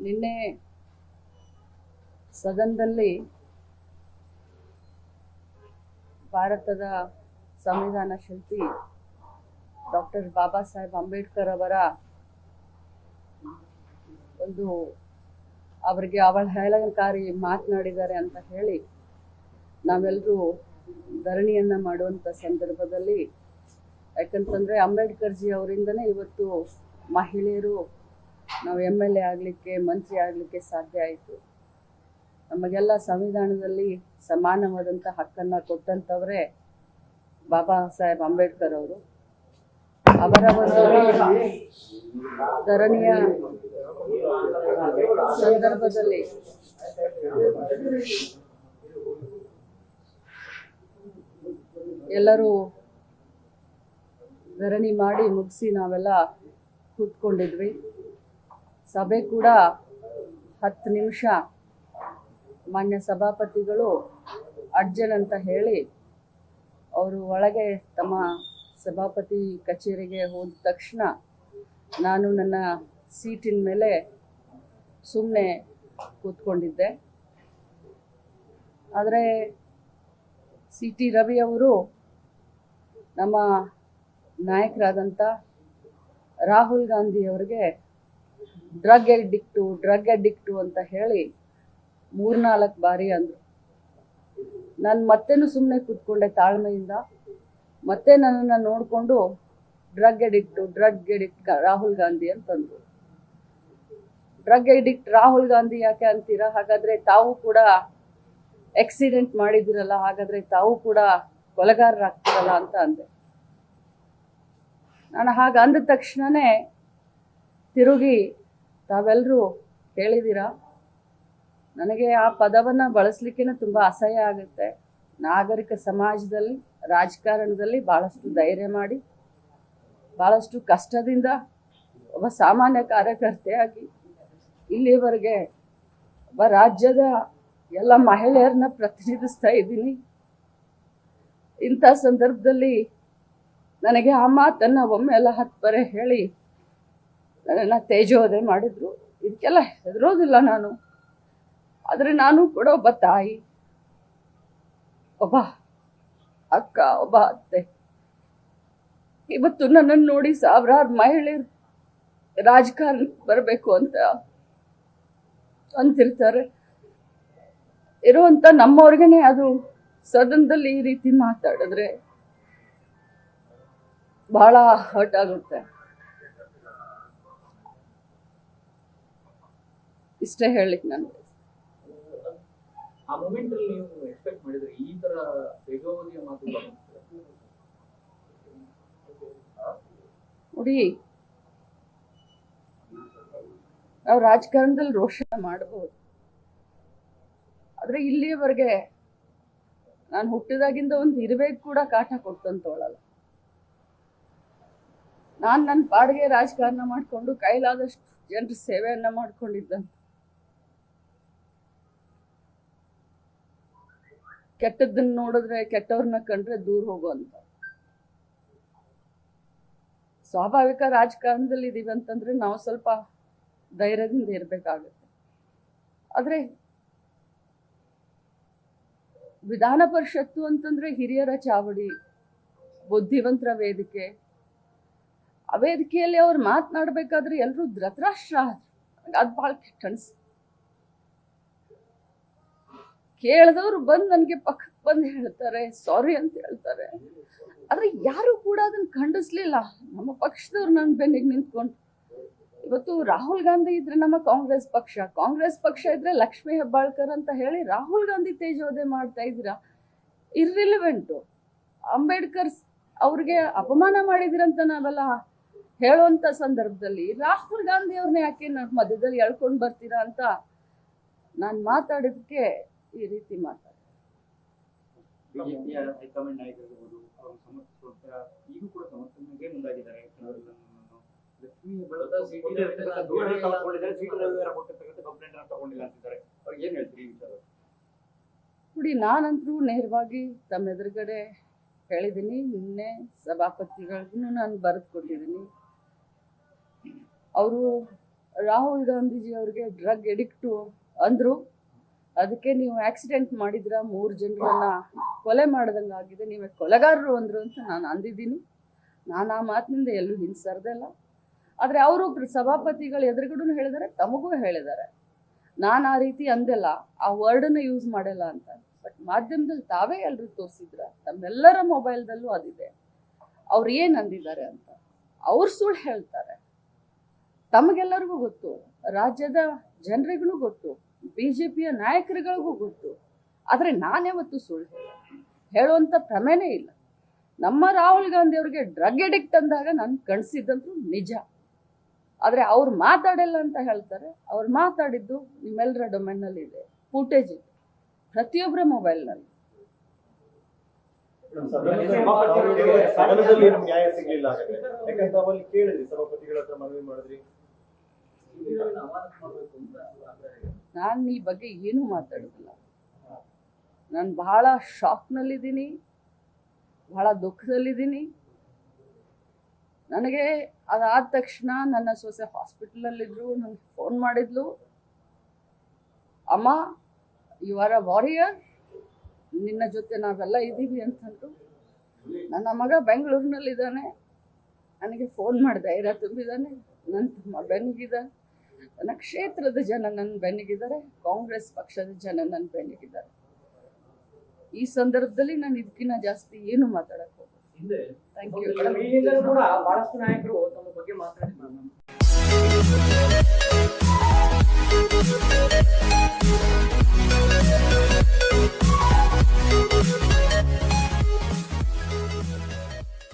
ನಿನ್ನೆ ಸದನದಲ್ಲಿ ಭಾರತದ ಸಂವಿಧಾನ ಶಿಲ್ಪಿ ಡಾಕ್ಟರ್ ಬಾಬಾ ಸಾಹೇಬ್ ಅಂಬೇಡ್ಕರ್ ಅವರ ಒಂದು ಅವರಿಗೆ ಅವಹೇಳನಕಾರಿ ಮಾತನಾಡಿದ್ದಾರೆ ಅಂತ ಹೇಳಿ ನಾವೆಲ್ಲರೂ ಧರಣಿಯನ್ನ ಮಾಡುವಂಥ ಸಂದರ್ಭದಲ್ಲಿ, ಯಾಕಂತಂದರೆ ಅಂಬೇಡ್ಕರ್ ಜಿ ಅವರಿಂದನೇ ಇವತ್ತು ಮಹಿಳೆಯರು ನಾವು MLA ಆಗಲಿಕ್ಕೆ, ಮಂತ್ರಿ ಆಗಲಿಕ್ಕೆ ಸಾಧ್ಯ ಆಯಿತು. ನಮಗೆಲ್ಲ ಸಂವಿಧಾನದಲ್ಲಿ ಸಮಾನವಾದಂಥ ಹಕ್ಕನ್ನು ಕೊಟ್ಟಂಥವರೇ ಬಾಬಾ ಸಾಹೇಬ್ ಅಂಬೇಡ್ಕರ್ ಅವರು. ಅವರ ಒಂದು ಧರಣಿಯ ಸಂದರ್ಭದಲ್ಲಿ ಎಲ್ಲರೂ ಧರಣಿ ಮಾಡಿ ಮುಗಿಸಿ ನಾವೆಲ್ಲ ಕೂತ್ಕೊಂಡಿದ್ವಿ. ಸಭೆ ಕೂಡ 10 ನಿಮಿಷ ಮಾನ್ಯ ಸಭಾಪತಿಗಳು ಅಡ್ಜನ್ ಅಂತ ಹೇಳಿ ಅವರು ಒಳಗೆ ತಮ್ಮ ಸಭಾಪತಿ ಕಚೇರಿಗೆ ಹೋದ ತಕ್ಷಣ ನಾನು ನನ್ನ ಸೀಟಿನ ಮೇಲೆ ಸುಮ್ಮನೆ ಕೂತ್ಕೊಂಡಿದ್ದೆ. ಆದರೆ CT ರವಿ ಅವರು ನಮ್ಮ ನಾಯಕರಾದಂಥ ರಾಹುಲ್ ಗಾಂಧಿ ಅವರಿಗೆ ಡ್ರಗ್ ಅಡಿಕ್ಟು ಅಂತ ಹೇಳಿ 3-4 ಬಾರಿ ಅಂದರು. ನಾನು ಮತ್ತೇನು ಸುಮ್ಮನೆ ಕೂತ್ಕೊಂಡೆ ತಾಳ್ಮೆಯಿಂದ. ಮತ್ತೆ ನನ್ನನ್ನು ನೋಡಿಕೊಂಡು ಡ್ರಗ್ ಅಡಿಕ್ಟ್ ರಾಹುಲ್ ಗಾಂಧಿ ಅಂತಂದರು. ಡ್ರಗ್ ಅಡಿಕ್ಟ್ ರಾಹುಲ್ ಗಾಂಧಿ ಯಾಕೆ ಅಂತೀರಾ? ಹಾಗಾದರೆ ತಾವು ಕೂಡ ಆಕ್ಸಿಡೆಂಟ್ ಮಾಡಿದಿರಲ್ಲ, ಹಾಗಾದರೆ ತಾವು ಕೂಡ ಕೊಲೆಗಾರರಾಗ್ತಿರಲ್ಲ ಅಂತ ಅಂದೆ. ನಾನು ಹಾಗೆ ಅಂದ ತಕ್ಷಣವೇ ತಿರುಗಿ ತಾವೆಲ್ಲರೂ ಕೇಳಿದ್ದೀರಾ, ನನಗೆ ಆ ಪದವನ್ನು ಬಳಸಲಿಕ್ಕೆ ತುಂಬ ಅಸಹ್ಯ ಆಗುತ್ತೆ. ನಾಗರಿಕ ಸಮಾಜದಲ್ಲಿ, ರಾಜಕಾರಣದಲ್ಲಿ ಭಾಳಷ್ಟು ಧೈರ್ಯ ಮಾಡಿ, ಭಾಳಷ್ಟು ಕಷ್ಟದಿಂದ ಒಬ್ಬ ಸಾಮಾನ್ಯ ಕಾರ್ಯಕರ್ತೆಯಾಗಿ ಇಲ್ಲಿವರೆಗೆ ಒಬ್ಬ ರಾಜ್ಯದ ಎಲ್ಲ ಮಹಿಳೆಯರನ್ನ ಪ್ರತಿನಿಧಿಸ್ತಾ ಇದ್ದೀನಿ. ಇಂಥ ಸಂದರ್ಭದಲ್ಲಿ ನನಗೆ ಆ ಮಾತನ್ನು ಒಮ್ಮೆ ಎಲ್ಲ 10 ಬಾರಿ ಹೇಳಿ ನನ್ನನ್ನು ತೇಜೋವಧೆ ಮಾಡಿದ್ರು. ಇದಕ್ಕೆಲ್ಲ ಹೆದರೋದಿಲ್ಲ ನಾನು. ಆದರೆ ನಾನು ಕೂಡ ಒಬ್ಬ ತಾಯಿ, ಒಬ್ಬ ಅಕ್ಕ, ಒಬ್ಬ ಅತ್ತೆ. ಇವತ್ತು ನನ್ನನ್ನು ನೋಡಿ ಸಾವಿರಾರು ಮಹಿಳೆಯರು ರಾಜಕಾರಣಕ್ಕೆ ಬರಬೇಕು ಅಂತ ಅಂತಿರ್ತಾರೆ. ಇರುವಂಥ ನಮ್ಮವ್ರಿಗೇನೆ ಅದು ಸದನದಲ್ಲಿ ಈ ರೀತಿ ಮಾತಾಡಿದ್ರೆ ಬಹಳ ಹರ್ಟ್ ಆಗುತ್ತೆ. ಇಷ್ಟೇ ಹೇಳಲಿಕ್ಕೆ ನಾನು. ಆ ಮೂಮೆಂಟ್ ಅಲ್ಲಿ ನೀವು ಎಕ್ಸ್ಪೆಕ್ಟ್ ಮಾಡಿದ್ರೆ ಈ ತರ ಬೇಗವದಿಯ ಮಾತು? ನೋಡಿ, ನಾವು ರಾಜಕಾರಣದಲ್ಲಿ ರೋಷ ಮಾಡಬಹುದು, ಆದರೆ ಇಲ್ಲಿಯವರೆಗೆ ನಾನು ಹುಟ್ಟಿದಾಗಿಂದ ಒಂದು ಇರುವೆಗೆ ಕೂಡ ಕಾಟ ಕೊಟ್ಟಂತವಳಲ್ಲ. ನಾನು ನನ್ನ ಪಾಡಿಗೆ ರಾಜಕಾರಣ ಮಾಡಿಕೊಂಡು ಕೈಲಾದಷ್ಟು ಜನರ ಸೇವೆಯನ್ನ ಮಾಡ್ಕೊಂಡಿದ್ದಂತ. ಕೆಟ್ಟದ್ದನ್ನ ನೋಡಿದ್ರೆ, ಕೆಟ್ಟವ್ರನ್ನ ಕಂಡ್ರೆ ದೂರ ಹೋಗುವಂತ ಸ್ವಾಭಾವಿಕ ರಾಜಕಾರಣದಲ್ಲಿ ಇದೀವಿ ಅಂತಂದ್ರೆ ನಾವು ಸ್ವಲ್ಪ ಧೈರ್ಯದಿಂದ ಇರಬೇಕಾಗುತ್ತೆ. ಆದರೆ ವಿಧಾನ ಪರಿಷತ್ತು ಅಂತಂದ್ರೆ ಹಿರಿಯರ ಚಾವಡಿ, ಬುದ್ಧಿವಂತರ ವೇದಿಕೆ. ಆ ವೇದಿಕೆಯಲ್ಲಿ ಅವ್ರು ಮಾತನಾಡಬೇಕಾದ್ರೆ ಎಲ್ಲರೂ ಧೃತರಾಷ್ಟ್ರ. ಅದು ಭಾಳ ಕೆಟ್ಟ ಅನ್ಸುತ್ತೆ. ಕೇಳಿದವರು ಬಂದು ನನಗೆ ಪಕ್ಕಕ್ಕೆ ಬಂದು ಹೇಳ್ತಾರೆ, ಸಾರಿ ಅಂತ ಹೇಳ್ತಾರೆ. ಆದರೆ ಯಾರು ಕೂಡ ಅದನ್ನು ಖಂಡಿಸ್ಲಿಲ್ಲ. ನಮ್ಮ ಪಕ್ಷದವ್ರು ನನ್ನ ಬೆನ್ನಿಗೆ ನಿಂತ್ಕೊಂಡು, ಇವತ್ತು ರಾಹುಲ್ ಗಾಂಧಿ ಇದ್ರೆ ನಮ್ಮ ಕಾಂಗ್ರೆಸ್ ಪಕ್ಷ ಇದ್ರೆ ಲಕ್ಷ್ಮೀ ಹೆಬ್ಬಾಳ್ಕರ್ ಅಂತ ಹೇಳಿ ರಾಹುಲ್ ಗಾಂಧಿ ತೇಜೋವಧೆ ಮಾಡ್ತಾ ಇದ್ದೀರಾ. ಇರ್ರಿಲಿವೆಂಟು. ಅಂಬೇಡ್ಕರ್ ಅವ್ರಿಗೆ ಅಪಮಾನ ಮಾಡಿದಿರಂತ ನಾವೆಲ್ಲ ಹೇಳುವಂಥ ಸಂದರ್ಭದಲ್ಲಿ ರಾಹುಲ್ ಗಾಂಧಿ ಅವ್ರನ್ನ ಯಾಕೆ ಮಧ್ಯದಲ್ಲಿ ಎಳ್ಕೊಂಡು ಬರ್ತೀರಾ ಅಂತ ನಾನು ಮಾತಾಡೋದಕ್ಕೆ ಈ ರೀತಿ ಮಾತಾಡ. ಹೈಕಮಾಂಡ್ ನಾಯಕರಿರ್ಬೋದು, ಅವರು ಸಮರ್ಥಿಸುವಂತ ಈಗೂ ಕೂಡ ಸಮರ್ಥನೆಗೆ ಮುಂದಾಗಿದ್ದಾರೆ. ನೋಡಿ, ನಾನಂತರೂ ನೇರವಾಗಿ ತಮ್ಮ ಎದುರುಗಡೆ ಹೇಳಿದ್ದೀನಿ. ನಿನ್ನೆ ಸಭಾಪತಿಗಳಿಗೂ ನಾನು ಬರೆದು ಕೊಟ್ಟಿದ್ದೀನಿ. ಅವರು ರಾಹುಲ್ ಗಾಂಧೀಜಿ ಅವ್ರಿಗೆ ಡ್ರಗ್ ಎಡಿಕ್ಟು ಅಂದರು. ಅದಕ್ಕೆ ನೀವು ಆಕ್ಸಿಡೆಂಟ್ ಮಾಡಿದ್ರ 3 ಜನರನ್ನ ಕೊಲೆ ಮಾಡ್ದಂಗೆ ಆಗಿದೆ, ನೀವೇ ಕೊಲೆಗಾರರು ಅಂದರು ಅಂತ ನಾನು ಅಂದಿದ್ದೀನಿ. ನಾನು ಆ ಮಾತಿನಿಂದ ಎಲ್ಲೂ ಹಿಂಸರ್ದಲ್ಲ. ಆದರೆ ಅವರು ಸಭಾಪತಿಗಳು ಎದುರುಗಡೆ ಹೇಳಿದ್ದಾರೆ, ತಮಗೂ ಹೇಳಿದ್ದಾರೆ. ನಾನು ಆ ರೀತಿ ಅಂದೆಲ್ಲ, ಆ ವರ್ಡನ್ನು ಯೂಸ್ ಮಾಡಿಲ್ಲ ಅಂತ. ಬಟ್ ಮಾಧ್ಯಮದಲ್ಲಿ ತಾವೇ ಎಲ್ಲರೂ ತೋರಿಸಿದ್ರ, ತಮ್ಮೆಲ್ಲರ ಮೊಬೈಲ್ದಲ್ಲೂ ಅದಿದೆ. ಅವ್ರು ಏನು ಅಂದಿದ್ದಾರೆ ಅಂತ. ಅವ್ರು ಸುಳ್ಳು ಹೇಳ್ತಾರೆ, ತಮಗೆಲ್ಲರಿಗೂ ಗೊತ್ತು, ರಾಜ್ಯದ ಜನರಿಗೂ ಗೊತ್ತು, BJPಯ ನಾಯಕರುಗಳಿಗೂ ಗೊತ್ತು. ಆದರೆ ನಾನ್ಯಾವತ್ತೂ ಸುಳ್ಳು ಹೇಳುವಂಥ ಪ್ರಮೇನೇ ಇಲ್ಲ. ನಮ್ಮ ರಾಹುಲ್ ಗಾಂಧಿ ಅವ್ರಿಗೆ ಡ್ರಗ್ ಎಡಿಕ್ಟ್ ಅಂದಾಗ ನಾನು ಕಣಿಸಿದ್ದಂತೂ ನಿಜ. ಆದರೆ ಅವ್ರು ಮಾತಾಡಿಲ್ಲ ಅಂತ ಹೇಳ್ತಾರೆ. ಅವ್ರು ಮಾತಾಡಿದ್ದು ನಿಮ್ಮೆಲ್ಲರ ಡೊಮೇನಲ್ಲಿ ಇದೆ, ಫುಟೇಜ್ ಇದೆ, ಪ್ರತಿಯೊಬ್ಬರ ಮೊಬೈಲ್ನಲ್ಲಿ. ಸದನದಲ್ಲಿ ನ್ಯಾಯ ಸಿಗ್ಲಿಲ್ಲ ಯಾಕಂದ್ರೆ ನಾವಲ್ಲಿ ಕೇಳಿದ್ರಿ, ಸಭಾಪತಿಗಳ ಹತ್ರ ಮನವಿ ಮಾಡಿದ್ರಿ. ಅಮಾನತು ಮಾಡ್ಬೇಕು ಅಂತ ನಾನು ಈ ಬಗ್ಗೆ ಏನೂ ಮಾತಾಡೋದಿಲ್ಲ. ನಾನು ಬಹಳ ಶಾಕ್ನಲ್ಲಿದ್ದೀನಿ, ಬಹಳ ದುಃಖದಲ್ಲಿದ್ದೀನಿ. ನನಗೆ ಅದಾದ ತಕ್ಷಣ ನನ್ನ ಸೊಸೆ ಹಾಸ್ಪಿಟಲಲ್ಲಿದ್ದರು, ನನಗೆ ಫೋನ್ ಮಾಡಿದ್ಲು, ಅಮ್ಮ ಯು ಆರ್ ಅ ವಾರಿಯರ್, ನಿನ್ನ ಜೊತೆ ನಾವೆಲ್ಲ ಇದ್ದೀವಿ ಅಂತಂದ್ರು. ನನ್ನ ಮಗ ಬೆಂಗಳೂರಿನಲ್ಲಿದ್ದಾನೆ, ನನಗೆ ಫೋನ್ ಮಾಡಿ ಧೈರ್ಯ ತುಂಬಿದ್ದಾನೆ. ನನ್ನ ತಮ್ಮ ಬೆನ್ನಿಗಿದ್ದಾನೆ, ನನ್ನ ಕ್ಷೇತ್ರದ ಜನ ನನ್ನ ಬೆನ್ನಿಗಿದ್ದಾರೆ, ಕಾಂಗ್ರೆಸ್ ಪಕ್ಷದ ಜನ ನನ್ನ ಬೆನ್ನಿಗಿದ್ದಾರೆ. ಈ ಸಂದರ್ಭದಲ್ಲಿ ನಾನು ಇದಕ್ಕಿಂತ ಜಾಸ್ತಿ ಏನು ಮಾತಾಡಕ್ಕೆ ಹೋಗೋದು. ಹಿಂದೆ ಥ್ಯಾಂಕ್ ಯು. ಕೂಡ ಬಹಳಷ್ಟು ನಾಯಕರು ತಮ್ಮ ಬಗ್ಗೆ ಮಾತಾಡಿದ್ರು.